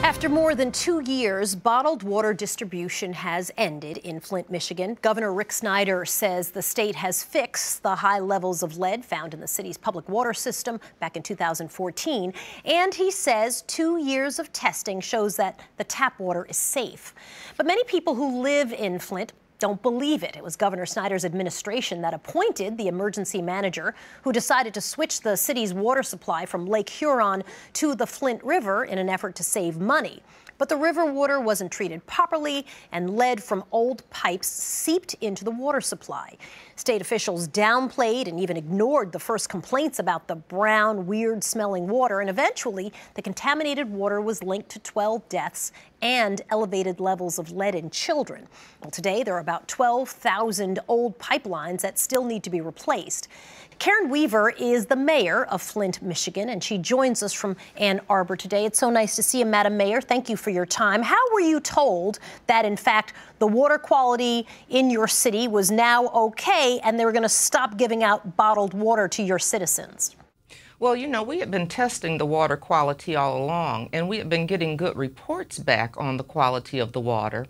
After more than 2 years, bottled water distribution has ended in Flint, Michigan. Governor Rick Snyder says the state has fixed the high levels of lead found in the city's public water system back in 2014. And he says 2 years of testing shows that the tap water is safe. But many people who live in Flint don't believe it. It was Governor Snyder's administration that appointed the emergency manager who decided to switch the city's water supply from Lake Huron to the Flint River in an effort to save money. But the river water wasn't treated properly, and lead from old pipes seeped into the water supply. State officials downplayed and even ignored the first complaints about the brown, weird-smelling water, and eventually the contaminated water was linked to 12 deaths and elevated levels of lead in children. Well, today there are about 12,000 old pipelines that still need to be replaced. Karen Weaver is the mayor of Flint, Michigan, and she joins us from Ann Arbor today. It's so nice to see you, Madam Mayor. Thank you for your time. How were you told that, in fact, the water quality in your city was now okay and they were going to stop giving out bottled water to your citizens? Well, you know, we had been testing the water quality all along, and we had been getting good reports back on the quality of the water.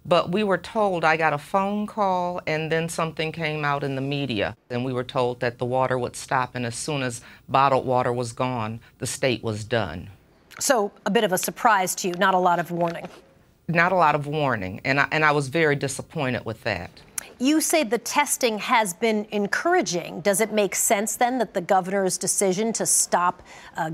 But we were told, I got a phone call, and then something came out in the media, and we were told that the water would stop, and as soon as bottled water was gone, the state was done. So a bit of a surprise to you, not a lot of warning. Not a lot of warning, and I was very disappointed with that. You say the testing has been encouraging. Does it make sense then that the governor's decision to stop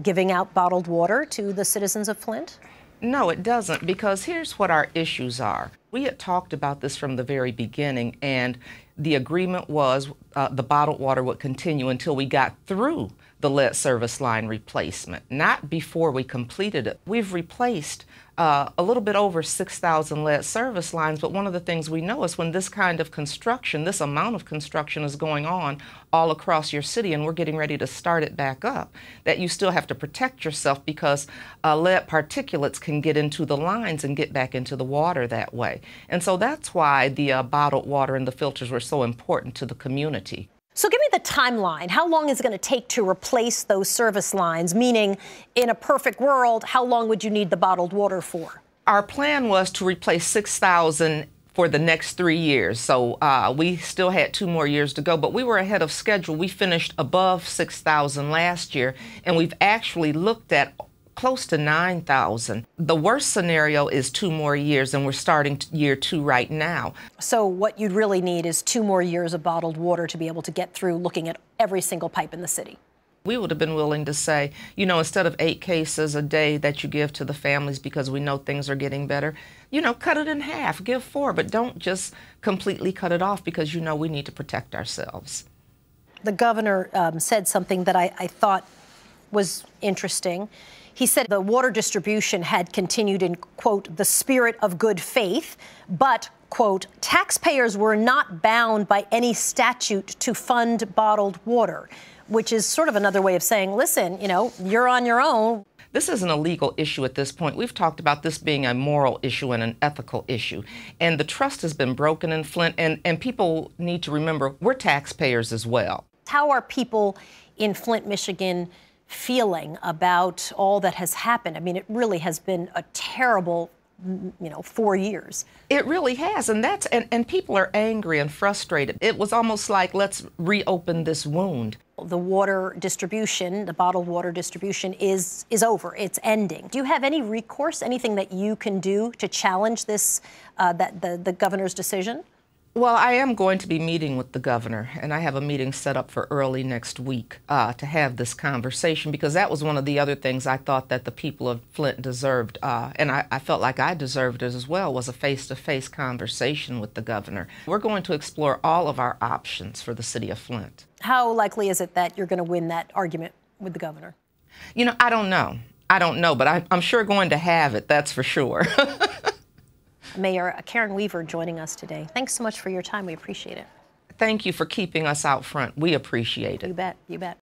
giving out bottled water to the citizens of Flint? No, it doesn't, because here's what our issues are. We had talked about this from the very beginning, and the agreement was the bottled water would continue until we got through the lead service line replacement, not before we completed it. We've replaced a little bit over 6,000 lead service lines, but one of the things we know is when this kind of construction, this amount of construction is going on all across your city, and we're getting ready to start it back up, that you still have to protect yourself because lead particulates can get into the lines and get back into the water that way. And so that's why the bottled water and the filters were so important to the community. So give me the timeline. How long is it going to take to replace those service lines? Meaning, in a perfect world, how long would you need the bottled water for? Our plan was to replace 6,000 for the next 3 years. So we still had 2 more years to go, but we were ahead of schedule. We finished above 6,000 last year, and we've actually looked at close to 9,000. The worst scenario is 2 more years, and we're starting year 2 right now. So what you'd really need is 2 more years of bottled water to be able to get through looking at every single pipe in the city. We would have been willing to say, you know, instead of 8 cases a day that you give to the families because we know things are getting better, you know, cut it in half, give 4, but don't just completely cut it off because you know we need to protect ourselves. The governor said something that I thought was interesting. He said the water distribution had continued in, quote, the spirit of good faith, but, quote, taxpayers were not bound by any statute to fund bottled water, which is sort of another way of saying, listen, you know, you're on your own. This isn't a legal issue at this point. We've talked about this being a moral issue and an ethical issue. And the trust has been broken in Flint, and people need to remember we're taxpayers as well. How are people in Flint, Michigan feeling about all that has happened? I mean, it really has been a terrible, 4 years. It really has, and people are angry and frustrated. It was almost like, let's reopen this wound. The water distribution, the bottled water distribution is over. It's ending. Do you have any recourse, anything that you can do to challenge this, the governor's decision? Well, I am going to be meeting with the governor, and I have a meeting set up for early next week to have this conversation, because that was one of the other things I thought that the people of Flint deserved, and I felt like I deserved it as well, was a face-to-face conversation with the governor. We're going to explore all of our options for the city of Flint. How likely is it that you're going to win that argument with the governor? You know, I don't know. I don't know, but I'm sure going to have it, that's for sure. Mayor Karen Weaver joining us today. Thanks so much for your time. We appreciate it. Thank you for keeping us out front. We appreciate it. You bet. You bet.